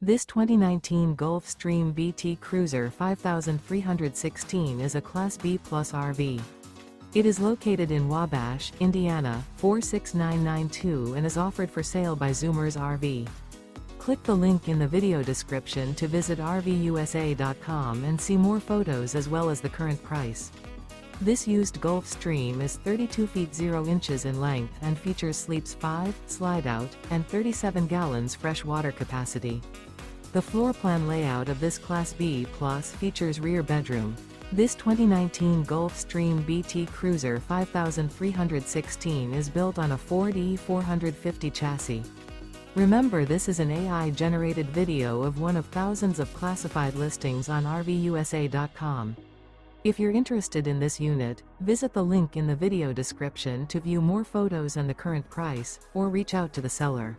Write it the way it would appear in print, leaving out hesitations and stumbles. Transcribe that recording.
This 2019 Gulfstream BT Cruiser 5316 is a Class B Plus RV. It is located in Wabash, Indiana, 46992 and is offered for sale by Zoomers RV. Click the link in the video description to visit RVUSA.com and see more photos as well as the current price. This used Gulfstream is 32 feet 0 inches in length and features sleeps 5, Slideout, and 37 gallons fresh water capacity. The floor plan layout of this Class B Plus features rear bedroom. This 2019 Gulfstream BT Cruiser 5316 is built on a Ford E450 chassis. Remember, this is an AI-generated video of one of thousands of classified listings on RVUSA.com. If you're interested in this unit, visit the link in the video description to view more photos and the current price, or reach out to the seller.